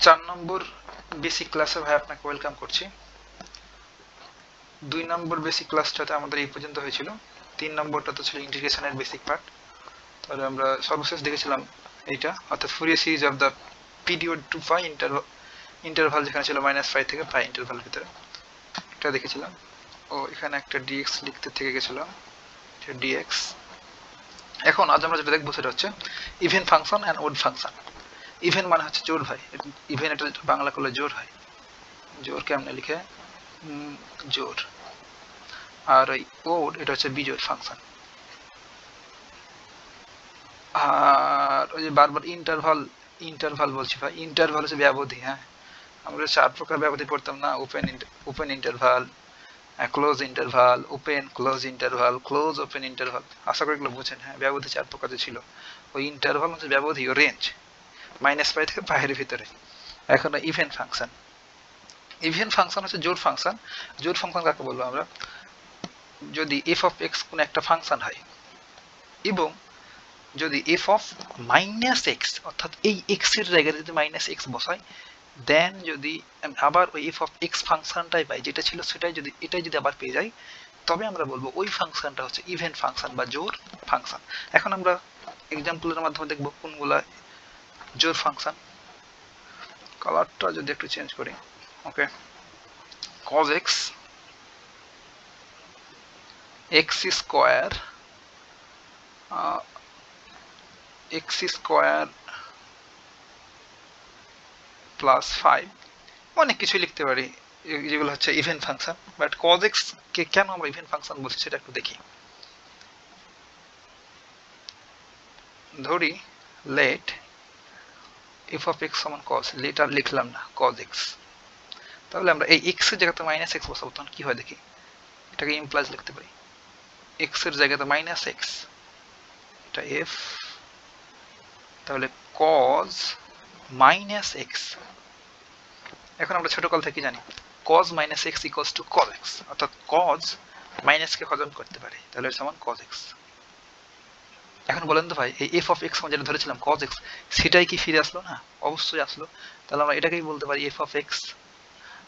4 নম্বর basic ক্লাসে ভাই আপনাকে ওয়েলকাম করছি। 2 নম্বর বেসিক ক্লাসটাতে আমাদের এই পর্যন্ত হয়েছিল। 3 নম্বরটা তো ছিল ইন্টিগ্রেশনের বেসিক পার্ট। তাহলে আমরা সর্বশেষ দেখেছিলাম এইটা, অর্থাৎ Fourier series of the period two pi interval যেখানে ছিল -π থেকে পাই ইন্টারভাল ভিতরে, এটা দেখেছিলাম। ও এখানে একটা ডিএক্স লিখতে থেকে গেছিলাম, ডিএক্স। এখন আজ আমরা যেটা দেখবো সেটা হচ্ছে even function and odd function. Even মানে হচ্ছে জোর ভাই, ইভেন এটা বাংলা করলে জোর হয়। জোর কেমনে লিখে, জোর। আর ওই ওড এটা হচ্ছে বিজোড় ফাংশন। আর ওই যে বারবার ইন্টারভাল বলছি ভাই, ইন্টারভাল হচ্ছে ব্যবধি। হ্যাঁ, আমরা 4 প্রকার ব্যবধি পড়তাম না, open interval, close interval, open close interval, close open interval. আশা করি এগুলো বুঝেন। হ্যাঁ, ব্যবধি 4 প্রকার ছিল। ওই ইন্টারভাল হচ্ছে ব্যবধি ও রেঞ্জ, -π থেকে পায়ের ভিতরে। এখন ইভেন ফাংশন, ইভেন ফাংশন হচ্ছে জোড় ফাংশন। জোড় ফাংশন কাকে বলবো আমরা? যদি এফ অফ এক্স কোন একটা ফাংশন হয় এবং যদি এফ অফ -x, অর্থাৎ এই এক্স এর জায়গায় যদি -x বসাই, দেন যদি আবার ওই এফ অফ এক্স ফাংশনটাই পাই, যেটা ছিল সেটাই যদি এটাই যদি আবার পেয়ে যাই, তবে আমরা বলবো ওই ফাংশনটা হচ্ছে ইভেন ফাংশন বা জোড় ফাংশন। এখন আমরা এক্সাম্পলের মাধ্যমে দেখবো কোনগুলা জোড় ফাংশন। কালারটা যদি একটু চেঞ্জ করি, ওকে। cos x x square plus 5, অনেক কিছু লিখতে পারি যেগুলো হচ্ছে even function. But cos x কে কেন আমরা ইভেন ফাংশন বলছি সেটা একটু দেখি। ধরি লেট এফ অফ এক্স সমান cos, লেট আর লিখলাম না, cos x। তাহলে আমরা এই x এর জায়গাতে -x বসাবো, তখন কি হয় দেখি। এটাকে ইমপ্লাইজ লিখতে পারি, x এর জায়গাতে -x, এটা f, তাহলে cos -x। এখন আমরা ছোটকাল থেকে জানি cos -x equals to cos x, অর্থাৎ cos মাইনাস কে হজম করতে পারে, তাহলে এর সমান cos x। এখন বলেন তো ভাই, এই f অফ x যেটা ধরেছিলাম cos x, সেটাই কি ফিরে আসলো না? অবশ্যই আসলো। তাহলে আমরা এটাকেই বলতে পারি f অফ x।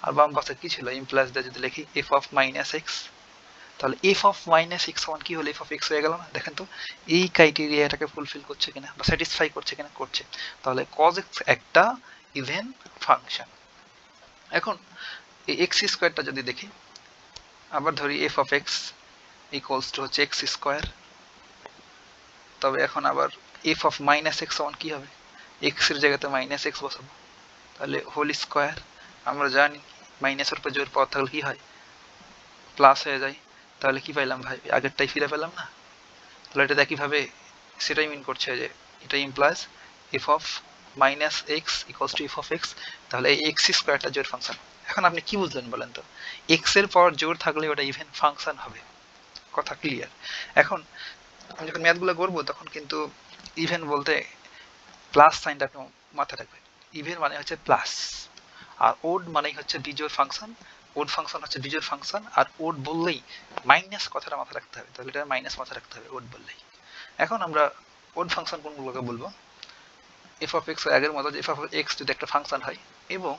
আর বাম পাশে কি ছিল, ইমপ্লাইজ দিয়ে যদি লিখি f অফ -x, তাহলে f অফ -x সমান কি হলো, f অফ x হয়ে গেল না? দেখেন তো এই ক্রাইটেরিয়াটাকে ফুলফিল করছে কিনা বা স্যাটিসফাই করছে কিনা, করছে। তাহলে cos x একটা ইভেন ফাংশন। এখন এই x স্কয়ারটা যদি দেখি, আবার ধরি f of x equals to হচ্ছে x স্কয়ার, তবে এখন আবার f অফ -x সমান কি হবে, x এর জায়গাতে -x বসাবো, তাহলে হোল স্কয়ার। আমরা জানি মাইনাস এর উপর জোর পাওয়ার থাকলে কি হয়, প্লাস হয়ে যায়। তাহলে কি পাইলাম ভাই, আগেরটাই ফিরে পেলাম না? তাহলে এটা একইভাবে সেটাই মিন করছে যে এটা implies f of -x equals to f of x, তাহলে এই x স্কয়ারটা জোড় ফাংশন। এখন আপনি কি বুঝলেন বলেন তো, x এর পাওয়ার জোড় থাকলে ওটা ইভেন ফাংশন হবে। কথা ক্লিয়ার? এখন আমি যখন ম্যাথগুলো করবো তখন কিন্তু ইভেন বলতে প্লাস সাইনটা আপনি মাথায় রাখবেন। ইভেন মানে হচ্ছে প্লাস, আর ওড মানেই হচ্ছে বিজোড় ফাংশন। ওড ফাংশন হচ্ছে বিজোড় ফাংশন, আর ওড বললেই মাইনাস কথাটা মাথায় রাখতে হবে, তাহলে এটা মাইনাস মাথায় রাখতে হবে ওড বললেই। এখন আমরা ওড ফাংশন কোনগুলোকে বলবো, এফ অফ এক্স আগের মতো, এফ অফ এক্স যদি একটা ফাংশন হয় এবং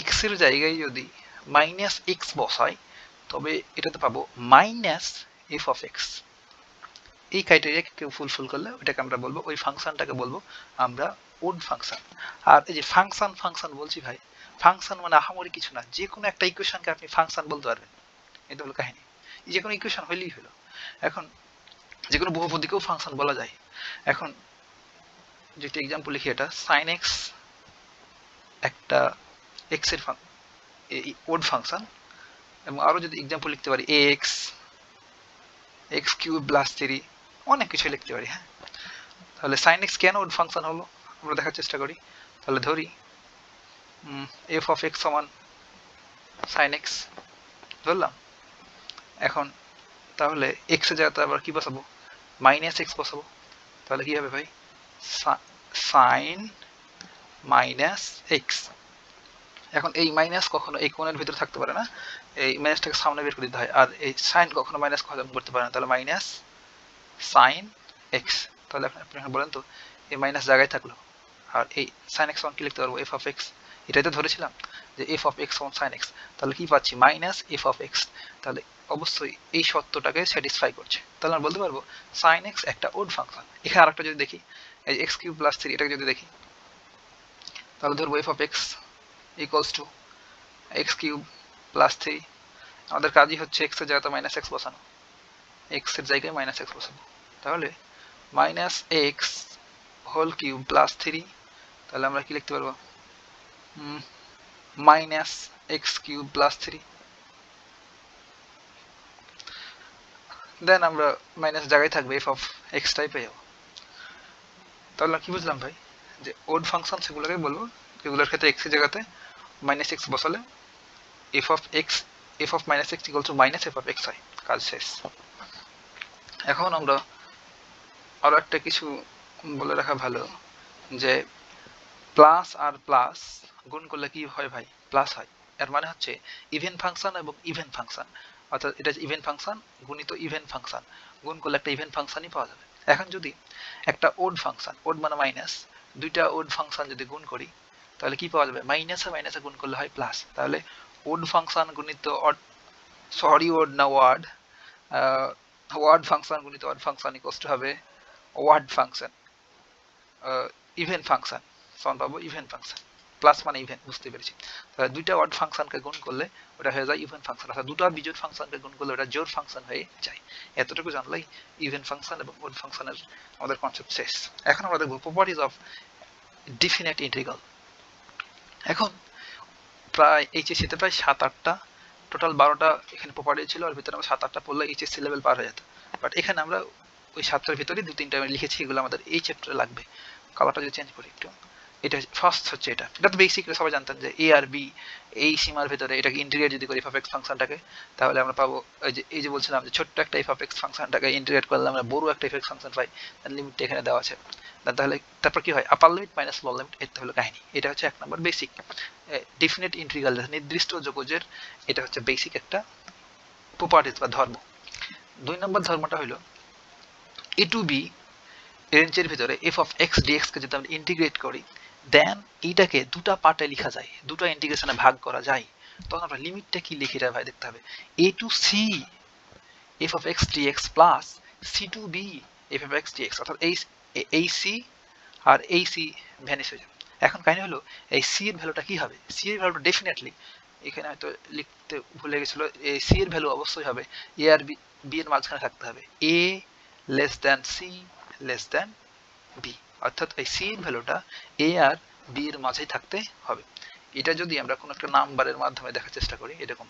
এক্স এর জায়গায় যদি -x বসাই, তবে এটাতে পাবো -f অফ এক্স। এই ক্রাইটেরিয়াকে কেউ ফুলফিল করলে ওটাকে আমরা বলবো, ওই ফাংশনটাকে বলবো আমরা ওড ফাংশন। আর এই যে ফাংশন বলছি ভাই, ফাংশন মানে আহামরি কিছু না, যে কোনো একটা ইকুয়েশনকে আপনি ফাংশন বলতে পারবেন, এটা হলো কাহিনী। যে কোনো ইকুয়েশন হইলেই হলো। এখন যে কোনো বহুপদীকেও ফাংশন বলা যায়। এখন যেটা এক্সাম্পল লিখি, এটা sin x একটা x এর ওড ফাংশন, এবং আরো যদি এক্সাম্পল লিখতে পারি ax x³ প্লাস 3, অনেক কিছু লিখতে পারি। হ্যাঁ, তাহলে sin x কেন ওড ফাংশন হলো আমরা দেখার চেষ্টা করি। তাহলে ধরি f অফ x সমান sin x ধরলাম। এখন তাহলে x এর জায়গাতে আবার কি বসাবো, -x বসাবো, তাহলে কি হবে ভাই, sin -x। এখন এই মাইনাস কখনো এই কোণের ভিতরে থাকতে পারে না, এই মাইনাসটাকে সামনে বের করে দিতে হয়। আর এই সাইন কখনো মাইনাস হজম করতে পারে না, তাহলে মাইনাস সাইন এক্স। তাহলে আপনি বলেন তো, এই মাইনাস জায়গায় থাকলো, আর এই সাইন এক্স কি লিখতে পারবো, এফ অফ এক্স। এটাই তো ধরেছিলাম যে এফ অফ এক্স সমান সাইন এক্স, তাহলে কি পাচ্ছি মাইনাস এফ অফ এক্স, তাহলে অবশ্যই এই সত্যটাকে স্যাটিসফাই করছে, তাহলে আমরা বলতে পারবো সাইন এক্স একটা ওড ফাংশন। এখানে আরেকটা যদি দেখি এই এক্স কিউব প্লাস 3 এটাকে যদি দেখি তাহলে ধরবো F of x equals two x cube plus 3, আমাদের কাজই হচ্ছে এক্স এর জায়গাতে মাইনাস এক্স বসানো, এক্স এর জায়গায় মাইনাস এক্স বসাবো, তাহলে minus X whole cube plus 3, তাহলে আমরা কি লিখতে পারবো minus X cube plus 3, then আমরা মাইনাস জায়গায় থাকবে এফ অফ এক্স টাই পেয়ে যাবো। তাহলে কি বুঝলাম ভাই, যে ওড ফাংশন সেগুলোকে বলবো যেগুলোর ক্ষেত্রে এক্স এর জায়গাতে মাইনাস এক্স বসালে F of minus x equal to minus F of x হয়, কাজ শেষ। এখন আমরা আরো একটা কিছু বলে রাখা ভালো, যে প্লাস আর প্লাস গুণ করলে কি হয় ভাই, প্লাস হয়। এর মানে হচ্ছে ইভেন ফাংশন এবং ইভেন ফাংশন, অর্থাৎ এটা ইভেন ফাংশন গুণিত ইভেন ফাংশন, গুণ করলে একটা ইভেন ফাংশনই পাওয়া যাবে। এখন যদি একটা ওড ফাংশন, ওড মানে মাইনাস, দুইটা ওড ফাংশন যদি গুণ করি তাহলে কি পাওয়া যাবে, মাইনাসে মাইনাসে গুণ করলে হয় প্লাস, তাহলে ওড ফাংশন গুণিত ওড না ওয়ার্ড ফাংশন গুণিত ওয়ার্ড ফাংশন ইকুয়ালস টু হবে ওয়ার্ড ফাংশন, ইভেন ফাংশন সমান পাবো ইভেন ফাংশন, প্লাস মানে ইভেন, বুঝতে পেরেছি। তাহলে দুইটা ওয়ার্ড ফাংশনকে গুণ করলে ওটা হয়ে যায় ইভেন ফাংশন, অর্থাৎ দুটো বিজোড় ফাংশনকে গুণ করলে ওটা জোড় ফাংশন হয়ে যায়। এতটুকু জানলেই ইভেন ফাংশন এবং ওড ফাংশনের আমাদের কনসেপ্ট শেষ। এখন আমরা দেখবো প্রপার্টিজ অফ ডিফিনিট ইন্টিগ্রাল। এখন প্রায় এইচএসসিতে প্রায় 7-8টা, টোটাল 12টা এখানে প্রপার্টি ছিল, আর ভিতরে আমরা 7-8টা পড়লে এইচএসসি লেভেল পার হয়ে যেত, বাট এখানে আমরা ওই 7টার ভিতরে 2-3টা আমি লিখেছি, এগুলো আমাদের এই চ্যাপ্টারে লাগবে। কালারটা যদি চেঞ্জ করি একটু, এটা ফার্স্ট হচ্ছে এটা তো বেসিক, সবাই জানতেন যে এ আর বি এই সীমার ভিতরে এটাকে ইন্টিগ্রেট যদি করি এফ অফ এক্স ফাংশনটাকে, তাহলে আমরা পাবো এই যে বলছিলাম যে ছোট্ট একটা এফ অফ এক্স ফাংশনটাকে ইন্টিগ্রেট করলে আমরা বড় একটা এফ এক্স ফাংশন পাই, তার লিমিটটা এখানে দেওয়া আছে। তাহলে তারপর কি হয়, আপার লিমিট মাইনাস লোয়ার লিমিট, এটা হলো কাহিনী। এটা হচ্ছে 1 নম্বর বেসিক ডেফিনিট ইন্টিগ্রাল, নির্দিষ্ট যোগজের এটা হচ্ছে বেসিক একটা প্রপার্টিজ বা ধর্ম। 2 নম্বর ধর্মটা হলো এ টু বি রেঞ্জের ভিতরে এফ অফ এক্স ডিএক্স কে যদি আমরা ইন্টিগ্রেট করি, দেন এইটাকে দুটা পার্টে লেখা যায়, দুটো ইন্টিগ্রেশনে ভাগ করা যায়, তখন আমরা লিমিটটা কি লিখি রে ভাই দেখতে হবে, a to c f of x dx plus c to b f of x dx, অর্থাৎ এই সি আর এই সি ভ্যানিশ হয়ে যাবে। এখন কাহিনী হলো এই সি এর ভ্যালুটা কি হবে, সি এর ভ্যালুটা ডেফিনেটলি এখানে হয়তো লিখতে ভুলে গেছিল, এই সি এর ভ্যালু অবশ্যই হবে এ আর বি এর মাঝখানে থাকতে হবে, a less than c less than b, অর্থাৎ এই সি এর ভ্যালুটা এ আর বি এর মাঝেই থাকতে হবে। এটা যদি আমরা কোনো একটা নাম্বারের মাধ্যমে দেখার চেষ্টা করি, এরকম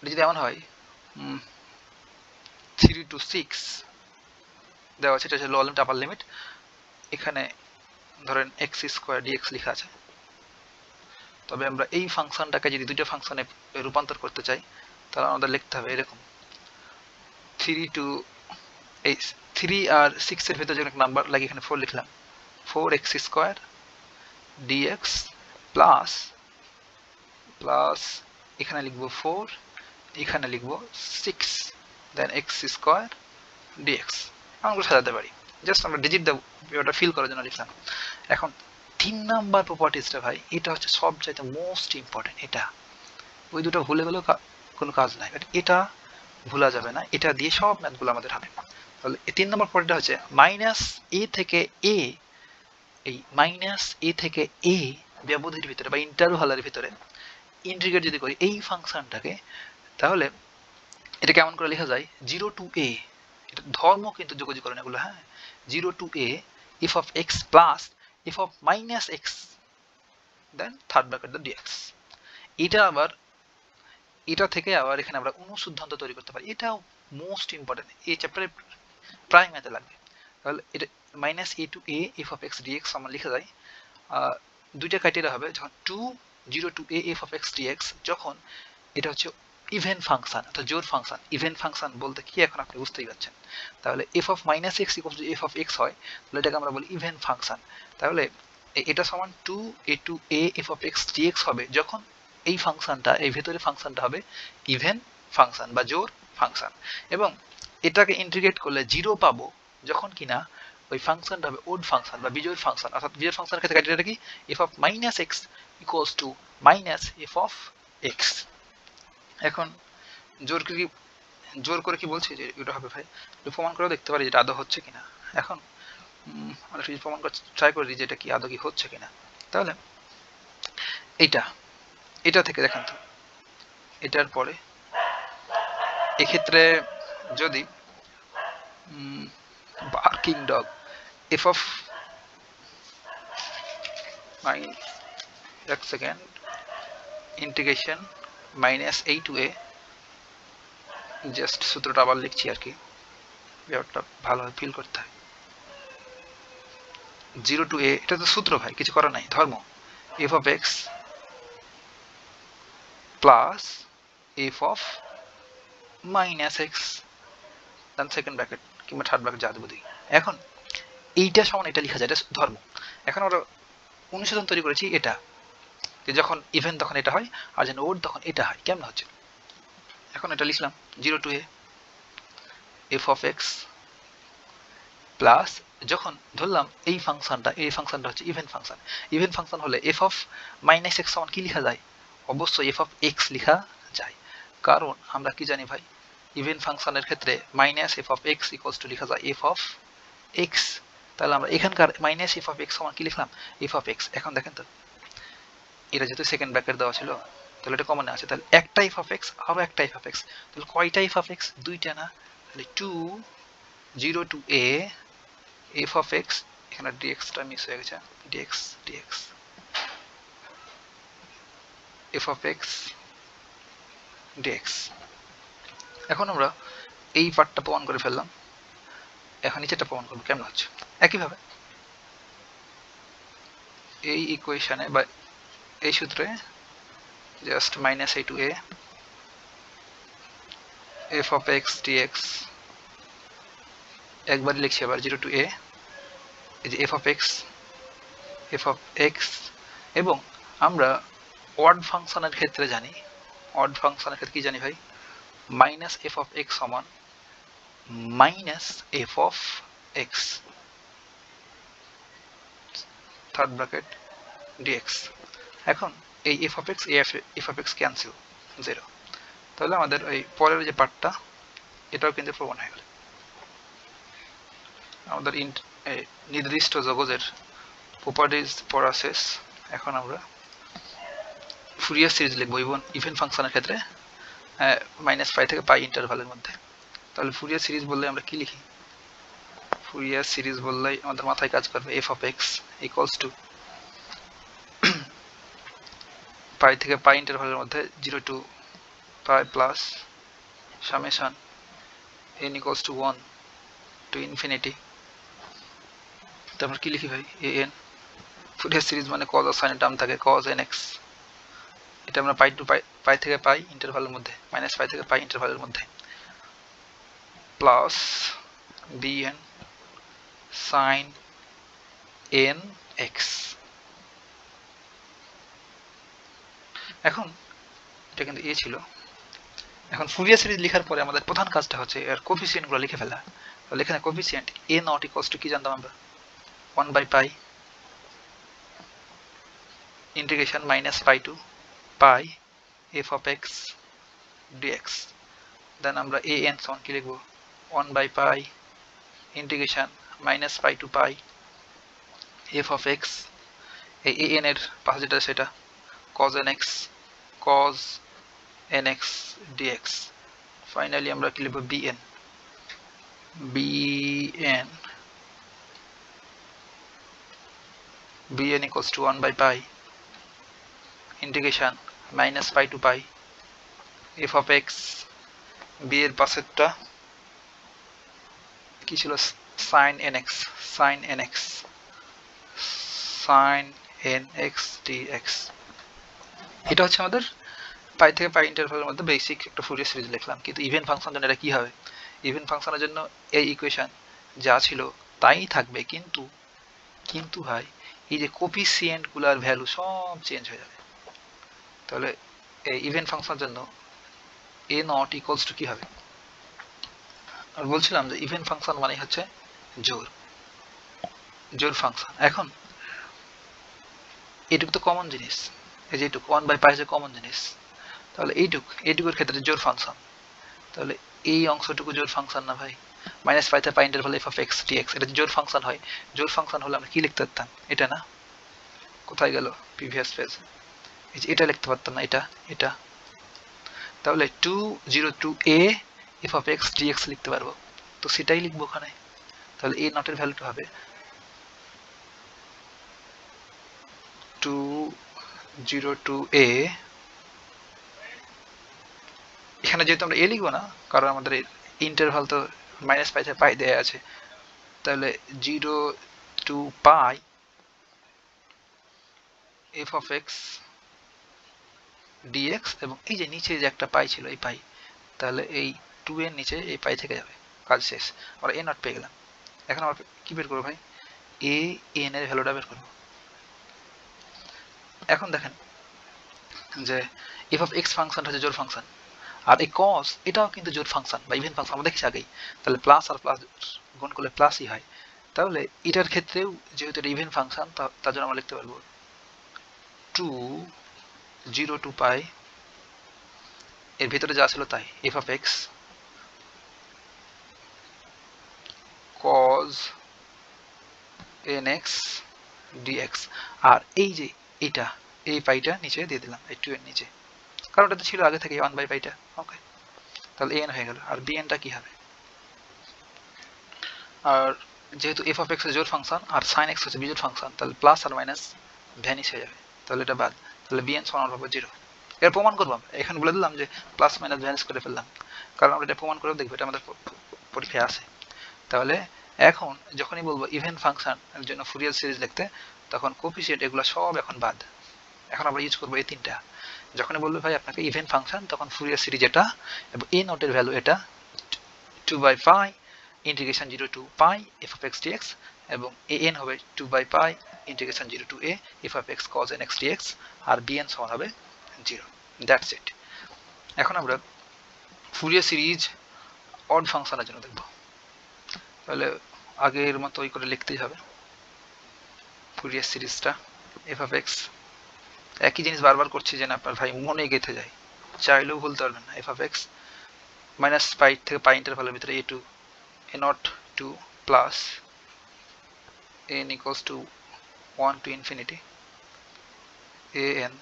যদি এমন হয় 3 to 6 দেওয়া আছে, এটা হচ্ছে লোয়ার লিমিট আপার লিমিট, এখানে ধরেন এক্স স্কোয়ার ডিএক্স লেখা আছে, তবে আমরা এই ফাংশনটাকে যদি দুইটা ফাংশনে রূপান্তর করতে চাই তাহলে আমাদের লিখতে হবে এরকম 3 আর 6 এর ভিতরে যে নাম্বার লাগে, এখানে 4 লিখলাম, 4x স্কোয়ার ডিএক্স প্লাস এখানে লিখবো 4, এখানে লিখবো 6, দেন এক্স স্কোয়ার ডিএক্স। আমরা সাজাতে পারি, জাস্ট আমরা ডিজিট দেবো, ব্যাপারটা ফিল করার জন্য লিখলাম। এখন 3 নাম্বার প্রপার্টিসটা ভাই, এটা হচ্ছে সবচাইতে মোস্ট ইম্পর্টেন্ট। এটা ওই দুটো ভুলে গেলেও কোনো কাজ নাই, বাট এটা ভুলা যাবে না, এটা দিয়ে সব ম্যাথগুলো আমাদের হবে। তাহলে 3 নম্বর প্রপার্টিটা হচ্ছে মাইনাস এ থেকে এ, এই মাইনাস এ থেকে এ ব্যবধির ভিতরে বা ইন্টারভালের ভিতরে ইন্টিগ্রেট যদি করি এই ফাংশনটাকে, তাহলে এটা কেমন করে লেখা যায়, 0 to a, এটা ধর্ম কিন্তু যোগজীকরণ এগুলো, হ্যাঁ, 0 to a f of x plus f of minus x then third bracket the dx। এটা থেকে আবার এখানে আমরা অনুসিদ্ধান্ত তৈরি করতে পারি, এটাও মোস্ট ইম্পর্টেন্ট, এই চ্যাপ্টারে প্রায় ম্যাথে লাগবে। তাহলে এটা minus A to A F of x dx আমার লেখা যায়, দুইটা ক্রাইটেরিয়া হবে, যখন 0 to a f of x dx, যখন এটা হচ্ছে ইভেন ফাংশন অর্থাৎ জোড় ফাংশন। ইভেন ফাংশন বলতে কি এখন আপনি বুঝতেই পারছেন, তাহলে F of minus x equal to F of x হয়, তাহলে এটাকে আমরা বলি ইভেন ফাংশন। তাহলে এটা সমান 2a to a f of x dx হবে যখন এই ফাংশনটা, এই ভেতরে ফাংশনটা হবে ইভেন ফাংশন বা জোড় ফাংশন, এবং এটাকে ইন্টিগ্রেট করলে 0 পাবো যখন কিনা ওই ফাংশনটা হবে ওড ফাংশন বা বিজোড় ফাংশন। অর্থাৎ বিজোড় ফাংশনের ক্ষেত্রে ক্রাইটেরিয়াটা কি, F of minus x equals two minus F of x. এখন জোর করে কি বলছি যে এটা হবে ভাই, একটু প্রমাণ করে দেখতে পারি যেটা আদৌ হচ্ছে কিনা। এখন আমরা যদি প্রমাণ করতে ট্রাই করি যে এটা কি আদৌ কি হচ্ছে কিনা, তাহলে এটা থেকে দেখেন তো, এটার পরে এক্ষেত্রে যদি বার্কিং ডগ এফ অফ এক সেকেন্ড ইন্টিগ্রেশন মাইনাস এই টু এ, জাস্ট সূত্রটা আবার লিখছি আর কি, ব্যাপারটা ভালোভাবে ফিল করতে হয়। 0 টু a, এটা তো সূত্র ভাই, কিছু করার নাই, ধর্ম। f of x plus f of minus x, then second bracket কিংবা থার্ড ব্র্যাকেট যা দেবো দিই। এখন এইটা সমান এটা লেখা যায়, এটা ধর্ম। এখন আমরা অনুশীলন তৈরি করেছি এটা, যে যখন ইভেন তখন এটা হয়, আর যখন ওড তখন এটা হয়। কেমন হচ্ছে? এখন এটা লিখলাম 0 to a f of x plus, যখন ধরলাম এই ফাংশনটা হচ্ছে ইভেন ফাংশন। ইভেন ফাংশন হলে এফ অফ মাইনাস এক্স সমান কি লেখা যায়? অবশ্যই এফ অফ এক্স লেখা যায়, কারণ আমরা কি জানি ভাই, ইভেন ফাংশনের ক্ষেত্রে minus F of x equals two লেখা যায় এফ অফ এক্স। তাহলে আমরা এখানকার মাইনাস এফ অফ এক্স সমান কি লিখলাম? F of x. এখন দেখেন তো, এটা যেহেতু সেকেন্ড ব্র্যাকেট দেওয়া ছিল, তাহলে এটা কমন আছে, তাহলে একটা এফ অফ এক্স আরো একটা এফ অফ এক্স, তাহলে কয়টা এফ অফ এক্স? দুইটা না? তাহলে 0 to a f of x, এখানে dx-টা মিস হয়ে গেছে, dx f of x dx। এখন আমরা এই পার্টটা প্রমাণ করে ফেললাম, এখন নিচেটা প্রমাণ করব কেমন হচ্ছে। একইভাবে এই ইকুয়েশনে বা এই সূত্রে just minus a to a f of x dx একবার লিখছি, আবার 0 টু a, এই যে f of x, এবং আমরা অড ফাংশনের ক্ষেত্রে জানি, অড ফাংশনের ক্ষেত্রে কি জানি ভাই, মাইনাস এফ অফ এক্স সমান minus F of x third bracket dx. এখন এই F of x F of x cancel, 0। তাহলে আমাদের ওই পরের যে পার্টটা, এটাও কিন্তু প্রমাণ হয়ে গেল। আমাদের নির্দিষ্ট জগতের প্রপার্টিজ পড়া শেষ। এখন আমরা ফুরিয়ার সিরিজ লিখবো ইভেন ফাংশনের ক্ষেত্রে -π থেকে π ইন্টারভালের মধ্যে। তাহলে ফুরিয়ার সিরিজ বললে আমরা কি লিখি? ফুরিয়ার সিরিজ বললেই আমাদের মাথায় কাজ করবে f of x equals to π থেকে π ইন্টারভালের মধ্যে 0 to π plus summation n equals to 1 to infinity. তারপর কি লিখি ভাই? an। ফুরিয়ার সিরিজ মানে cos আর sin টার্ম থাকে, cos nx। এটা আমরা π থেকে π ইন্টারভালের মধ্যে, -π থেকে π ইন্টারভালের মধ্যে, প্লাস bn sin nx। এখন এটা কিন্তু এ ছিল। এখন ফুরিয়ার সিরিজ লেখার পরে আমাদের প্রধান কাজটা হচ্ছে এর কোফিসিয়েন্টগুলো লিখে ফেলা। তাহলে এখানে coefficient a not equals to কি জানতাম আমরা? 1/π integration -π to π f of x dx। Then আমরা an সমান কি লিখবো? 1/π integration -π to π f of x, এই an এর পাশে যেটা সেটা cos nx dx। ফাইনালি আমরা কি লিখবো? bn equals to 1/π integration -π to π f of x, b এর পাশেরটা কি ছিল? sin nx dx। এটা হচ্ছে আমাদের π থেকে π ইন্টারভালের মধ্যে বেসিক একটা ফুরিয়ার সিরিজ লিখলাম। কিন্তু ইভেন ফাংশন জন্য এটা কি হবে? ইভেন ফাংশনের জন্য এই ইকুয়েশন যা ছিল তাই থাকবে, কিন্তু ভাই এই যে কোফিসিয়েন্ট গুলার ভ্যালু সব চেঞ্জ হয়ে যাবে। তাহলে এই ইভেন ফাংশনের জন্য a নট ইকুয়ালস টু কি হবে? আর বলছিলাম যে ইভেন ফাংশন মানে হচ্ছে জোর। জোড় ফাংশন। এখন এইটুকু তো কমন জিনিস, এই যে এইটুকু 1/π যে কমন জিনিস, তাহলে এইটুকুর ক্ষেত্রে জোড় ফাংশন, তাহলে এই অংশটুকু জোড় ফাংশন না ভাই? -π থেকে π interval f of x dx, এটা জোড় ফাংশন হয়। জোড় ফাংশন হলে আমরা কি লিখতে পারতাম? এটা না, কোথায় গেল প্রিভিয়াস পেজ, এই যে এটা লিখতে পারতাম না, এটা তাহলে 2 0 to a f of x dx লিখতে পারবো, তো সেটাই লিখবো ওখানে। তাহলে a নটের ভ্যালুটা হবে 2 0 to a, এখানে যেহেতু আমরা a লিখবো না কারণ আমাদের ইন্টারভাল তো -π থেকে π দেয়া আছে, তাহলে 0 to π f of x dx, এবং এই যে নিচে যে একটা পাই ছিল এই পাই, তাহলে এই 2 এর নিচে এই পাই থেকে যাবে, কাজ শেষ, আমরা a নট পেয়ে গেলাম। এখন আমরা কি বের করবো ভাই? a n এর ভ্যালুটা বের করবো। এখন দেখেন যে f of x ফাংশন হচ্ছে জোড় ফাংশন, আর এই cos এটাও কিন্তু জোড় ফাংশন বা ইভেন ফাংশন, আমরা দেখেছি আগেই, তাহলে প্লাস আর প্লাস গুণ করলে প্লাসই হয়। তাহলে এটার ক্ষেত্রেও যেহেতু এটা ইভেন ফাংশন, তার জন্য আমরা লিখতে পারবো 2 0 to π, এর ভিতরে যা ছিল তাই, f of x cos nx dx, আর এই যে এটা এই পাইটা নিচে দিয়ে দিলাম এই 2 এর নিচে, কারণ এটা তো ছিল আগে থেকে 1/πটা। ওকে, তাহলে an হয়ে গেল। আর bn টা কি হবে? আর যেহেতু f of x এর জোড় ফাংশন আর sin x হচ্ছে বিজোড় ফাংশন, তাহলে প্লাস আর মাইনাস ভ্যানিশ হয়ে যাবে, তাহলে এটা বাদ, তাহলে bn সমান হবে 0। এর প্রমাণ করব আমরা, এখানে বলে দিলাম যে প্লাস মাইনাস ভ্যানিশ করে ফেললাম, কারণ আমরা এটা প্রমাণ করে দেখব, এটা আমাদের পরীক্ষায় আছে। তাহলে এখন যখনই বলবো ইভেন ফাংশন এর জন্য ফুরিয়ার সিরিজ লিখতে, তখন কোফিশিয়েন্ট এগুলো সব এখন বাদ, এখন আমরা ইউজ করবো এই তিনটা। যখনই বলবে ভাই আপনাকে ইভেন ফাংশন, তখন ফুরিয়ার সিরিজ এটা, এবং a নটের ভ্যালু এটা 2/π integration 0 to π f of x dx, এবং an হবে 2/π integration 0 to a f of x cos nx dx, আর bn সমান হবে 0। That's it. এখন আমরা ফুরিয়ার সিরিজ অড ফাংশনের জন্য দেখব। তাহলে আগের মতো ওই করে লিখতেই হবে ফুরিয়ার সিরিজটা f of x, একই জিনিস বারবার করছি যেন আপনার ভাই মনে গেঁথে যায়, চাইলেও ভুলতে পারবেন না। f of x -π থেকে π ইন্টারভালের ভিতরে a to a naught to plus n equals to 1 to infinity an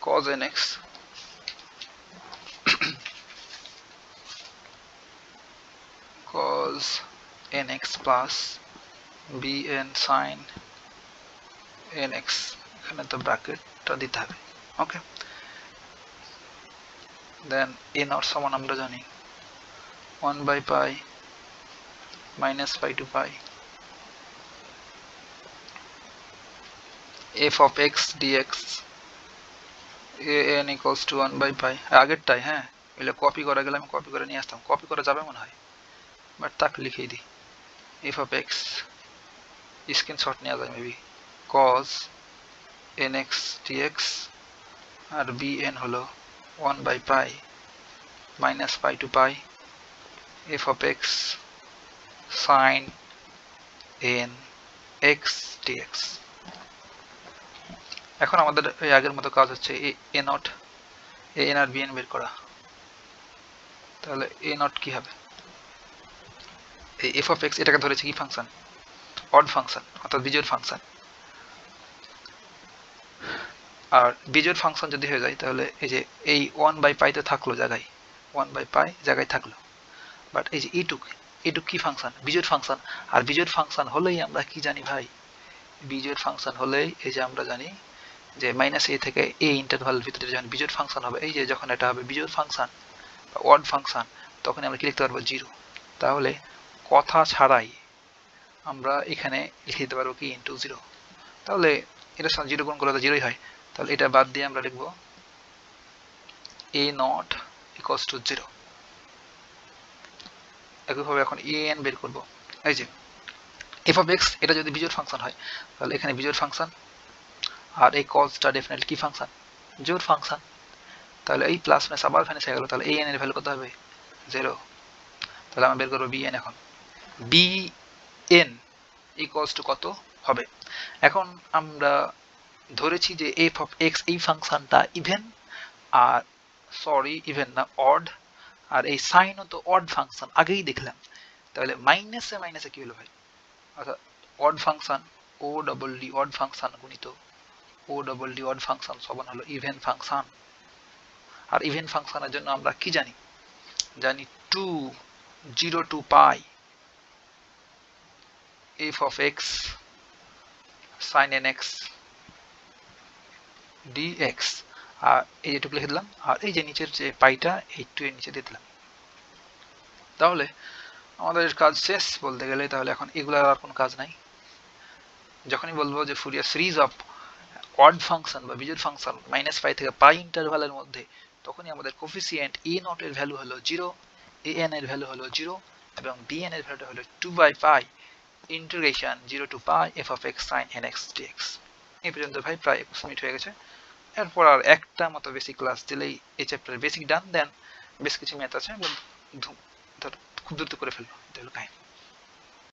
cos nx cos nx plus bn sin nx, এখানে তো ব্র্যাকেটটা দিতে হবে। ওকে, দেন a naught সমান আমরা জানি 1/π -π to π f of x dx an equals to 1/π, আগেরটাই, হ্যাঁ এগুলো কপি করা গেলে আমি কপি করে নিয়ে আসতাম, কপি করা যাবে মনে হয়, বাট তাক লিখেই দিই f of x, স্ক্রিনশট নেওয়া যায় মেবি, cos nx dx, আর bn হলো 1/π -π to π f of x sin nx dx। এখন আমাদের এই আগের মতো কাজ হচ্ছে a নট an আর bn বের করা। তাহলে a নট কি হবে? এই f of x এটাকে ধরেছে কি ফাংশন? অড ফাংশন, অর্থাৎ বিজোড় ফাংশন। আর বিজোড় ফাংশন যদি হয়ে যায় তাহলে এই যে এই 1/π তে থাকলো জায়গায়, 1/π জায়গায় থাকলো, বাট এই যে এইটুক কি ফাংশন? বিজোড় ফাংশন। আর বিজোড় ফাংশন হলেই আমরা কি জানি ভাই? বিজোড় ফাংশন হলেই এই যে আমরা জানি যে -a থেকে a ইন্টারভালের ভিতরে যখন বিজোড় ফাংশন হবে, এই যে যখন এটা হবে বিজোড় ফাংশন বা অড ফাংশন, তখন আমরা কি লিখতে পারবো? 0। তাহলে কথা ছাড়াই আমরা এখানে লিখে দিতে পারবো কি? ইন্টু 0। তাহলে এটার সাথে 0 গুণ করলে তো 0ই হয়, তাহলে এটা বাদ দিয়ে আমরা লিখবো a নট ইকুয়ালস টু 0। একইভাবে এখন an বের করব। এই যে f of x এটা যদি বিজোড় ফাংশন হয়, তাহলে এখানে বিজোড় ফাংশন, আর এই cosটা ডেফিনেটলি কি ফাংশন? জোড় ফাংশন। তাহলে এই প্লাস মাইনাস আবার ভ্যানিশ হয়ে গেল, তাহলে an এর ভ্যালু কত হবে? 0। তাহলে আমরা বের করব bn। এখন bn ইকুয়ালস টু কত হবে। এখন আমরা ধরেছি যে এফ অফ এক্স এই ফাংশনটা ইভেন, আর সরি ইভেন না অড, আর এই সাইনও তো অড ফাংশন আগেই দেখলাম, তাহলে মাইনাসে মাইনাসে কি হলো ভাই, অর্থাৎ অড ফাংশন ও ডবল ডি অড ফাংশন গুণিত ও ডবল ডি অড ফাংশন সমান হলো ইভেন ফাংশন। আর ইভেন ফাংশনের জন্য আমরা কি জানি, জানি 2 0 to pi f of x sin nx dx, আর এই যেটুকু লিখে দিলাম, আর এই যে নিচের যে পাইটা এই 2 এর নিচে দিয়ে দিলাম। তাহলে আমাদের কাজ শেষ বলতে গেলে। তাহলে এখন এগুলার আর কোনো কাজ নাই। যখনই বলবো যে Fourier series of odd function বা বিজোড় ফাংশন -π থেকে π ইন্টারভ্যালের মধ্যে, তখনই আমাদের কোফিসিয়েন্ট a নট এর ভ্যালু হলো 0, an এর ভ্যালু হলো 0 এবং bn এর ভ্যালু হলো 2/π integration 0 to pi f of x sin nx dx। এই পর্যন্ত ভাই প্রায় 21 মিনিট হয়ে গেছে। এরপর আর একটা মতো বেসিক ক্লাস দিলেই এই চ্যাপ্টারের বেসিক ডান। দেন বেশ কিছু ম্যাথ আছে, খুব দ্রুত করে ফেলবো, এটা হলো কাহিনী।